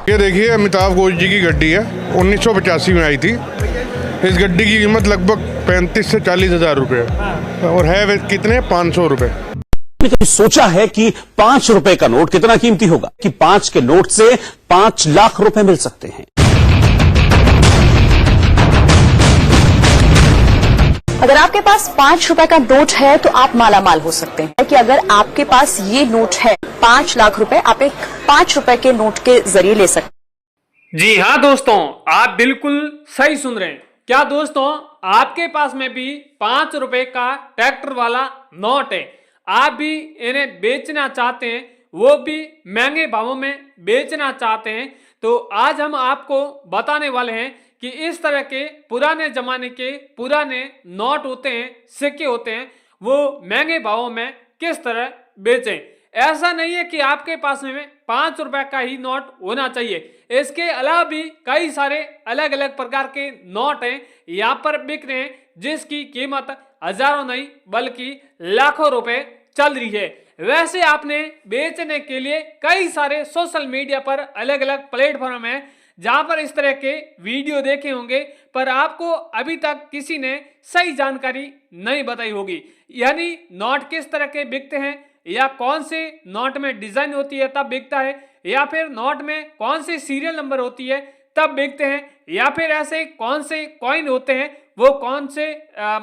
ये देखिए अमिताभ घोष जी की गड्डी है, 1985 में आई थी। इस गड्डी की कीमत लगभग 35 से 40 हज़ार रुपये है और है वे कितने 500 रुपये। कभी सोचा है कि 5 रुपए का नोट कितना कीमती होगा कि 5 के नोट से 5 लाख रुपए मिल सकते हैं। अगर आपके पास 5 रुपए का नोट है तो आप मालामाल हो सकते हैं कि अगर आपके पास ये नोट है 5 लाख रुपए, आप एक 5 रुपए के नोट के जरिए ले सकते हैं। जी हाँ दोस्तों, आप बिल्कुल सही सुन रहे हैं। क्या दोस्तों, आपके पास में भी 5 रुपए का ट्रैक्टर वाला नोट है, आप भी इन्हें बेचना चाहते हैं, वो भी महंगे भावों में बेचना चाहते हैं, तो आज हम आपको बताने वाले हैं कि इस तरह के पुराने जमाने के पुराने नोट होते हैं, सिक्के होते हैं, वो महंगे भावों में किस तरह बेचें। ऐसा नहीं है कि आपके पास में 5 रुपए का ही नोट होना चाहिए, इसके अलावा भी कई सारे अलग अलग प्रकार के नोट हैं यहाँ पर बिक रहे हैं, जिसकी कीमत हजारों नहीं बल्कि लाखों रुपए चल रही है। वैसे आपने बेचने के लिए कई सारे सोशल मीडिया पर अलग अलग प्लेटफॉर्म हैं जहां पर इस तरह के वीडियो देखे होंगे, पर आपको अभी तक किसी ने सही जानकारी नहीं बताई होगी। यानी नोट किस तरह के बिकते हैं, या कौन से नोट में डिजाइन होती है तब बिकता है, या फिर नोट में कौन सी सीरियल नंबर होती है तब बिकते हैं, या फिर ऐसे कौन से कॉइन होते हैं, वो कौन से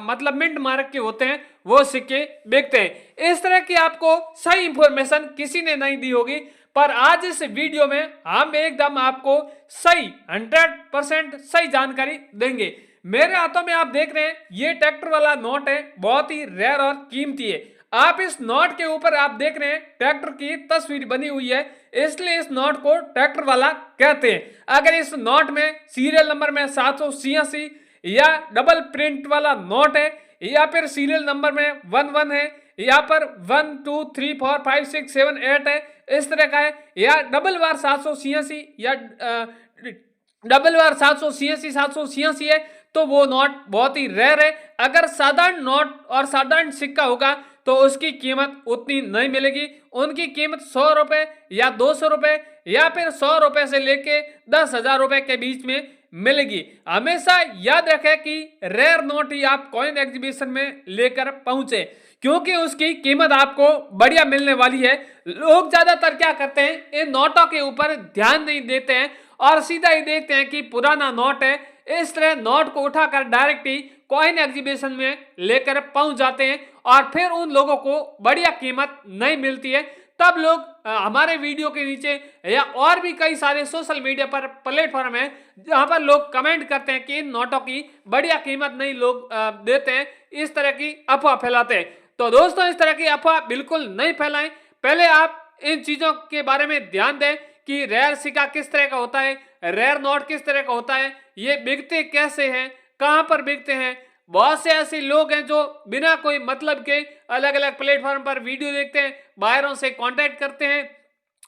मतलब मिंट मार्क के होते हैं, वो सिक्के बिकते हैं। इस तरह की आपको सही इंफॉर्मेशन किसी ने नहीं दी होगी, पर आज इस वीडियो में हम एकदम आपको सही 100% सही जानकारी देंगे। मेरे हाथों में आप देख रहे हैं ये ट्रैक्टर वाला नोट है, बहुत ही रेयर और कीमती है। आप इस नोट के ऊपर आप देख रहे हैं ट्रैक्टर की तस्वीर बनी हुई है, इसलिए इस नोट को ट्रैक्टर वाला कहते हैं। अगर इस नोट में सीरियल नंबर में 786 या डबल प्रिंट वाला नोट है, या फिर सीरियल नंबर में 11 है, या पर 1 2 3 4 5 6 7 8 है, इस तरह का है, या डबल बार 786 या डबल बार 786 है, तो वो नोट बहुत ही रेयर है। अगर साधारण नोट और साधारण सिक्का होगा तो उसकी कीमत उतनी नहीं मिलेगी, उनकी कीमत 100 रुपए या 200 रुपए या फिर 100 रुपए से लेके 10,000 रुपए के बीच में मिलेगी। हमेशा याद रखें कि रेयर नोट ही आप कॉइन एग्जीबिशन में लेकर पहुंचे, क्योंकि उसकी कीमत आपको बढ़िया मिलने वाली है। लोग ज्यादातर क्या करते हैं, इन नोटों के ऊपर ध्यान नहीं देते हैं और सीधा ही देखते हैं कि पुराना नोट है, इस तरह नोट को उठाकर डायरेक्ट ही कॉइन एग्जीबिशन में लेकर पहुंच जाते हैं और फिर उन लोगों को बढ़िया कीमत नहीं मिलती है। तब लोग हमारे वीडियो के नीचे या और भी कई सारे सोशल मीडिया पर प्लेटफॉर्म है जहां पर लोग कमेंट करते हैं कि इन नोटों की बढ़िया कीमत नहीं लोग देते हैं, इस तरह की अफवाह फैलाते हैं। तो दोस्तों, इस तरह की अफवाह बिल्कुल नहीं फैलाएं। पहले आप इन चीजों के बारे में ध्यान दें कि रेयर सिक्का किस तरह का होता है, रेयर नोट किस तरह का होता है, ये बिकते कैसे हैं, कहां पर बिकते हैं। बहुत से ऐसे लोग हैं जो बिना कोई मतलब के अलग अलग प्लेटफॉर्म पर वीडियो देखते हैं, बायरों से कांटेक्ट करते हैं,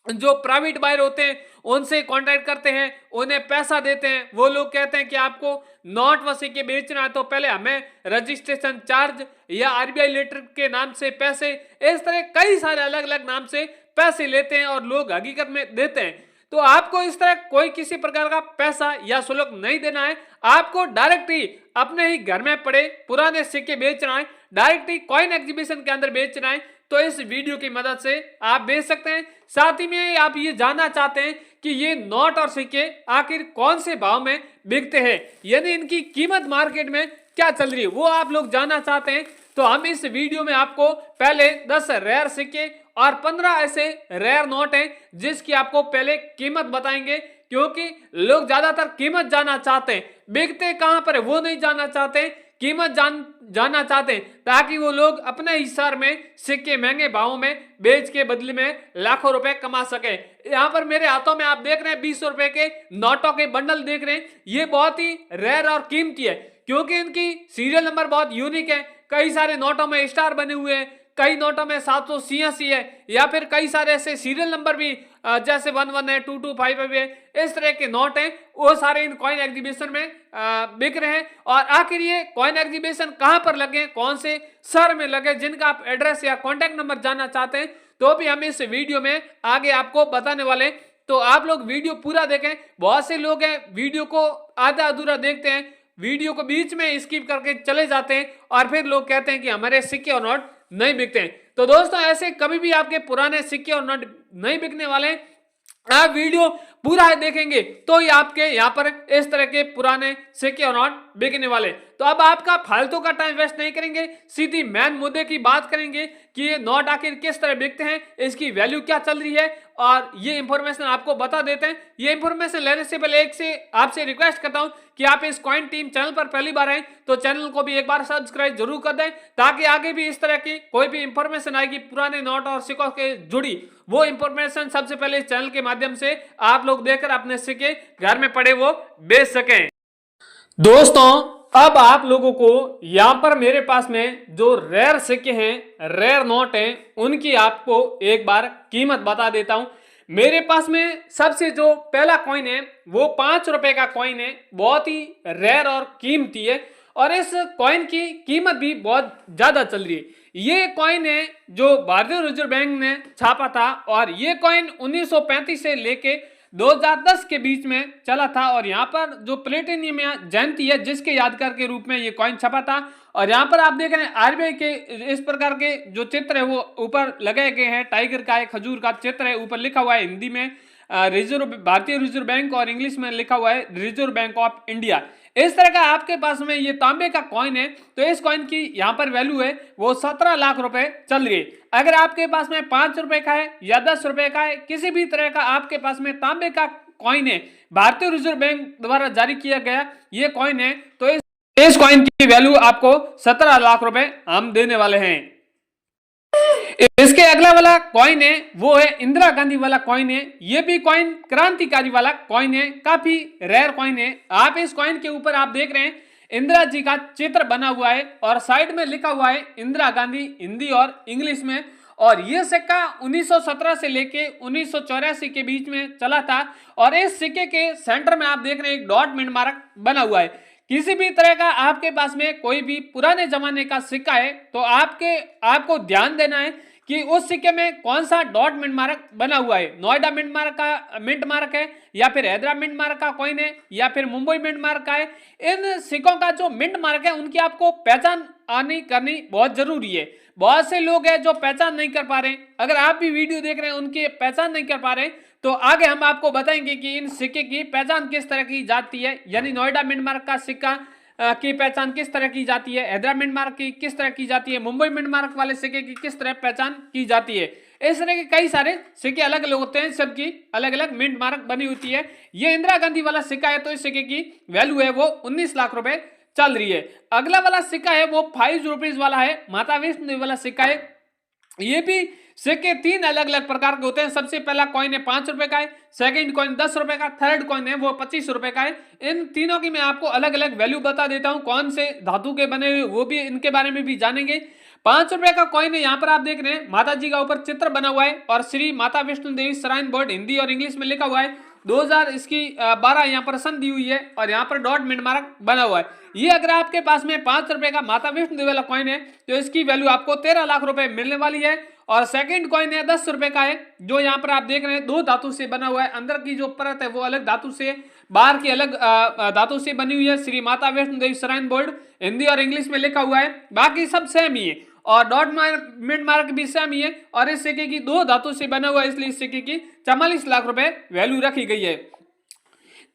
जो प्राइवेट बायर होते हैं उनसे कांटेक्ट करते हैं, उन्हें पैसा देते हैं। वो लोग कहते हैं कि आपको नोट व सिक्के बेचना है तो पहले हमें रजिस्ट्रेशन चार्ज या आरबीआई लेटर के नाम से पैसे, इस तरह कई सारे अलग अलग नाम से पैसे लेते हैं और लोग हकीकत में देते हैं। तो आपको इस तरह कोई किसी प्रकार का पैसा या शुल्क नहीं देना है, आपको डायरेक्ट ही अपने ही घर में पड़े पुराने सिक्के बेचना है, डायरेक्ट ही कॉइन एग्जीबिशन के अंदर बेचना है। तो इस वीडियो की मदद से आप बेच सकते हैं। साथ ही में आप ये जानना चाहते हैं कि ये नोट और सिक्के आखिर कौन से भाव में बिकते हैं, यानी इनकी कीमत मार्केट में क्या चल रही है, वो आप लोग जानना चाहते हैं। तो हम इस वीडियो में आपको पहले 10 रेयर सिक्के और 15 ऐसे रेयर नोट हैं जिसकी आपको पहले कीमत बताएंगे, क्योंकि लोग ज्यादातर कीमत जानना चाहते हैं, बिकते कहां पर है वो नहीं जानना चाहते, कीमत जानना चाहते हैं, ताकि वो लोग अपने हिसार में सिक्के महंगे भावों में बेच के बदले में लाखों रुपए कमा सके। यहाँ पर मेरे हाथों में आप देख रहे हैं 20 रुपए के नोटों के बंडल देख रहे हैं, ये बहुत ही रेयर और कीमती है क्योंकि इनकी सीरियल नंबर बहुत यूनिक है। कई सारे नोटों में स्टार बने हुए हैं, कई नोटों में 786 है, या फिर कई सारे ऐसे सीरियल नंबर भी जैसे 11 है, 225 है, इस तरह के नोट हैं, वो सारे इन कॉइन एग्जीबिशन में बिक रहे हैं। और आखिर ये कॉइन एग्जीबिशन कहां पर लगे, कौन से शहर में लगे, जिनका आप एड्रेस या कॉन्टैक्ट नंबर जानना चाहते हैं तो भी हम इस वीडियो में आगे आपको बताने वाले। तो आप लोग वीडियो पूरा देखें। बहुत से लोग हैं वीडियो को आधा अधूरा देखते हैं, वीडियो को बीच में स्किप करके चले जाते हैं और फिर लोग कहते हैं कि हमारे सिक्के और नोट नहीं बिकते हैं। तो दोस्तों ऐसे कभी भी आपके पुराने सिक्के और नोट नहीं बिकने वाले, आप वीडियो पूरा देखेंगे तो ही आपके यहाँ पर इस तरह के पुराने सिक्के और नोट बिकने वाले। तो अब आपका फालतू का टाइम वेस्ट नहीं करेंगे, सीधी मेन मुद्दे की बात करेंगे कि ये नोट आखिर किस तरह बिकते हैं, इसकी वैल्यू क्या चल रही है और ये इंफॉर्मेशन आपको बता देते हैं। ये इंफॉर्मेशन लेने से पहले आपसे रिक्वेस्ट करता हूं कि आप इस कॉइन टीम चैनल पर पहली बार आए तो चैनल को भी एक बार सब्सक्राइब जरूर कर दें, ताकि आगे भी इस तरह की कोई भी इंफॉर्मेशन आएगी पुराने नोट और सिक्कों के जुड़ी, वो इंफॉर्मेशन सबसे पहले इस चैनल के माध्यम से आप लोग देखकर अपने सिक्के घर में पड़े वो बेच सकें। दोस्तों अब आप लोगों को यहां पर मेरे पास में जो रेयर सिक्के हैं, रेयर नोट हैं, उनकी आपको एक बार कीमत बता देता हूं। मेरे पास में सबसे जो पहला कॉइन है वो 5 रुपए का कॉइन है, बहुत ही रेयर और कीमती है और इस कॉइन की कीमत भी बहुत ज्यादा चल रही है। ये कॉइन है जो भारतीय रिजर्व बैंक ने छापा था और ये कॉइन 1935 से लेके 2010 के बीच में चला था और यहाँ पर जो प्लेटिनियम जयंती है जिसके यादगार के रूप में ये कॉइन छपा था। और यहाँ पर आप देख रहे हैं आरबीआई के इस प्रकार के जो चित्र है वो ऊपर लगाए गए हैं, टाइगर का है, खजूर का चित्र है, ऊपर लिखा हुआ है हिंदी में भारतीय रिजर्व बैंक और इंग्लिश में लिखा हुआ है रिजर्व बैंक ऑफ इंडिया। इस तरह का आपके पास में ये तांबे का कॉइन है तो इस कॉइन की यहाँ पर वैल्यू है वो 17 लाख रुपए चल रही है। अगर आपके पास में 5 रुपए का है या 10 रुपए का है, किसी भी तरह का आपके पास में तांबे का कॉइन है, भारतीय रिजर्व बैंक द्वारा जारी किया गया ये कॉइन है, तो इस कॉइन की वैल्यू आपको 17 लाख रुपए हम देने वाले हैं। इसके अगला वाला कॉइन है वो है इंदिरा गांधी वाला कॉइन है। ये भी कॉइन क्रांतिकारी वाला कॉइन है, काफी रेयर कॉइन है। आप इस कॉइन के ऊपर आप देख रहे हैं इंदिरा जी का चित्र बना हुआ है और साइड में लिखा हुआ है इंदिरा गांधी हिंदी और इंग्लिश में। और यह सिक्का 1917 से लेके 1984 के बीच में चला था और इस सिक्के के सेंटर में आप देख रहे हैं एक डॉट मिंट मार्क बना हुआ है। किसी भी तरह का आपके पास में कोई भी पुराने जमाने का सिक्का है तो आपको ध्यान देना है कि उस सिक्के में कौन सा डॉट मिंट मार्क बना हुआ है। नोएडा मिंट मार्क है या फिर हैदराबाद मिंट मार्क का कॉइन है या फिर मुंबई मिंट मार्क का है। इन सिक्कों का जो मिंट मार्क है उनकी आपको पहचान करनी बहुत जरूरी है। बहुत से लोग हैं जो पहचान नहीं कर पा रहे हैं। अगर आप भी वीडियो देख रहे हैं उनकी पहचान नहीं कर पा रहे तो आगे हम आपको बताएंगे कि इन सिक्के की पहचान किस तरह की जाती है, यानी नोएडा मिंट मार्क का सिक्का की पहचान किस तरह की जाती है, हैदराबाद मिंट मार्क की किस तरह की जाती है, मुंबई मिंट मार्क वाले सिक्के की किस तरह पहचान की जाती है। इस तरह के कई सारे सिक्के अलग अलग होते हैं, सबकी अलग अलग मिंट मार्क बनी होती है। ये इंदिरा गांधी वाला सिक्का है तो इस सिक्के की वैल्यू है वो 19 लाख रुपए चल रही है। अगला वाला सिक्का है वो 5 रुपीज वाला है, माता वैष्णो देवी वाला सिक्का है। ये भी सिक्के 3 अलग अलग प्रकार के होते हैं। सबसे पहला कॉइन है 5 रुपए का है, सेकंड कॉइन 10 रुपए का, थर्ड कॉइन है वो 25 रुपए का है। इन तीनों की मैं आपको अलग अलग वैल्यू बता देता हूं, कौन से धातु के बने हुए वो भी इनके बारे में भी जानेंगे। 5 रुपए का कॉइन है, यहाँ पर आप देख रहे हैं माता जी का ऊपर चित्र बना हुआ है और श्री माता वैष्णो देवी श्राइन बोर्ड हिंदी और इंग्लिश में लिखा हुआ है। 2000 इसकी 12 यहाँ पर सन दी हुई है और यहाँ पर डॉट मिंट मार्क बना हुआ है। ये अगर आपके पास में 5 रुपए का माता वैष्णो देवी वाला कॉइन है तो इसकी वैल्यू आपको 13 लाख रुपए मिलने वाली है। और सेकंड कॉइन है 10 रुपए का है, जो यहाँ पर आप देख रहे हैं 2 धातु से बना हुआ है। अंदर की जो परत है वो अलग धातु से, बाहर की अलग धातु से बनी हुई है। श्री माता वैष्णो देवी श्राइन बोर्ड हिंदी और इंग्लिश में लिखा हुआ है, बाकी सब सेम ही है और डॉट मिंट मार्क भी सेम ही है। और इस सिक्के की 2 धातु से बना हुआ है, इसलिए इस सिक्के की 44 लाख रुपए वैल्यू रखी गई है।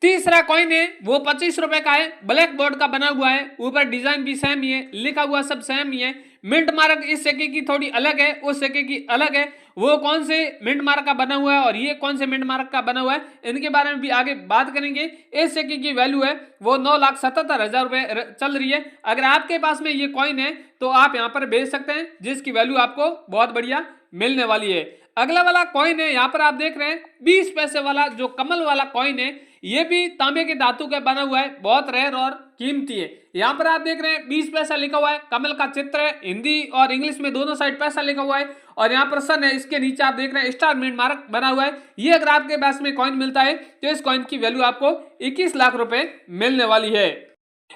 तीसरा कॉइन है वो 25 रुपए का है, ब्लैक बोर्ड का बना हुआ है, ऊपर डिजाइन भी सेम ही है, लिखा हुआ सब सेम ही है। मिंट मार्क इस सिक्के की थोड़ी अलग है, उस सिक्के की अलग है। वो कौन से मिंट मार्क का बना हुआ है और ये कौन से मिंट मार्क का बना हुआ है, इनके बारे में भी आगे बात करेंगे। इस सिक्के की वैल्यू है वो 9,77,000 रुपए चल रही है। अगर आपके पास में ये कॉइन है तो आप यहाँ पर बेच सकते हैं, जिसकी वैल्यू आपको बहुत बढ़िया मिलने वाली है। अगला वाला कॉइन है, यहाँ पर आप देख रहे हैं 20 पैसे वाला जो कमल वाला कॉइन है, ये भी तांबे के धातु का बना हुआ है, बहुत रेयर और कीमती है। यहाँ पर आप देख रहे हैं 20 पैसा लिखा हुआ है, कमल का चित्र है, हिंदी और इंग्लिश में दोनों साइड पैसा लिखा हुआ है और यहाँ पर सन है, इसके नीचे आप देख रहे हैं स्टार मिंट मार्क बना हुआ है। ये अगर आपके पास में कॉइन मिलता है तो इस कॉइन की वैल्यू आपको 21 लाख रुपए मिलने वाली है।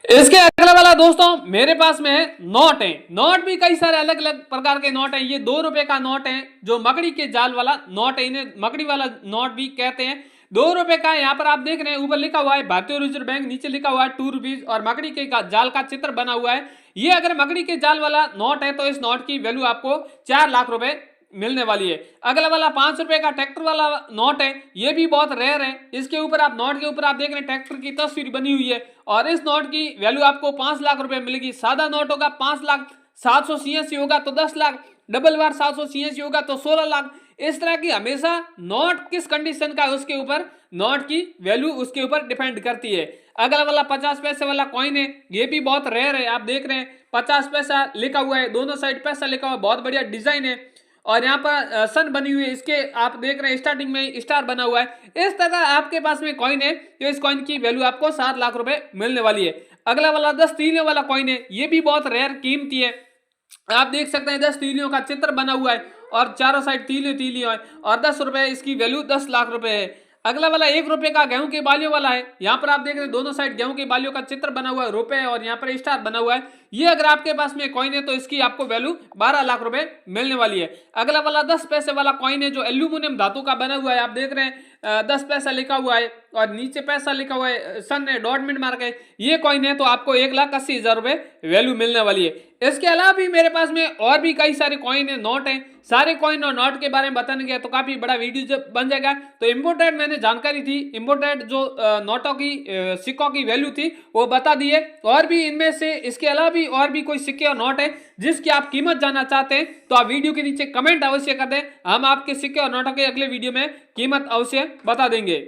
इसके अगला वाला दोस्तों मेरे पास में है नोट है। नोट भी कई सारे अलग अलग प्रकार के नोट हैं। ये 2 रुपए का नोट है जो मकड़ी के जाल वाला नोट है, इन्हें मकड़ी वाला नोट भी कहते हैं। 2 रुपए का यहाँ पर आप देख रहे हैं, ऊपर लिखा हुआ है भारतीय रिजर्व बैंक, नीचे लिखा हुआ है 2 रुपीज और मकड़ी के जाल का चित्र बना हुआ है। ये अगर मकड़ी के जाल वाला नोट है तो इस नोट की वैल्यू आपको 4 लाख रुपए मिलने वाली है। अगला वाला 5 रुपए का ट्रैक्टर वाला नोट है, ये भी बहुत रेयर है। इसके ऊपर आप नोट के ऊपर आप देख रहे हैं ट्रैक्टर की तस्वीर बनी हुई है और इस नोट की वैल्यू आपको 5 लाख रुपए मिलेगी। सादा नोट होगा 5 लाख, 786 होगा तो 10 लाख, डबल बार 786 होगा तो 16 लाख। इस तरह की हमेशा नोट किस कंडीशन का है उसके ऊपर नोट की वैल्यू उसके ऊपर डिपेंड करती है। अगला वाला 50 पैसे वाला कॉइन है, ये भी बहुत रेयर है। आप देख रहे हैं 50 पैसा लिखा हुआ है, दोनों साइड पैसा लिखा हुआ है, बहुत बढ़िया डिजाइन है और यहाँ पर सन बनी हुई है। इसके आप देख रहे हैं स्टार्टिंग में स्टार बना हुआ है। इस तरह आपके पास में कॉइन है तो इस कॉइन की वैल्यू आपको 7 लाख रुपए मिलने वाली है। अगला वाला 10 तीलियों वाला कॉइन है, ये भी बहुत रेयर कीमती है। आप देख सकते हैं 10 तीलियों का चित्र बना हुआ है और चारों साइड तीलियों है और 10 रुपए इसकी वैल्यू 10 लाख रुपए है। अगला वाला 1 रुपए का गेहूं के बालियों वाला है। यहाँ पर आप देख रहे हैं दोनों साइड गेहूं के बालियों का चित्र बना हुआ है, रुपए और यहाँ पर स्टार बना हुआ है। ये अगर आपके पास में कॉइन है तो इसकी आपको वैल्यू 12 लाख रुपए मिलने वाली है। अगला वाला 10 पैसे वाला कॉइन है जो एल्यूमिनियम धातु का बना हुआ है। आप देख रहे हैं 10 पैसा लिखा हुआ है और नीचे पैसा लिखा हुआ है, सन है, डॉट मिनट मार्क है। ये कॉइन है तो आपको 1,80,000 रुपए वैल्यू मिलने वाली है। इसके अलावा भी मेरे पास में और भी कई सारे कॉइन है, नोट है। सारे कॉइन और नोट के बारे में बताने गया तो काफी बड़ा वीडियो जब बन जाएगा। तो इम्पोर्टेड मैंने जानकारी थी, इम्पोर्टेड जो नोटों की सिक्कों की वैल्यू थी वो बता दी है। और भी इनमें से इसके अलावा भी और भी कोई सिक्के और नोट है जिसकी आप कीमत जानना चाहते हैं तो आप वीडियो के नीचे कमेंट अवश्य कर दें, हम आपके सिक्के और नोटों के अगले वीडियो में कीमत अवश्य बता देंगे।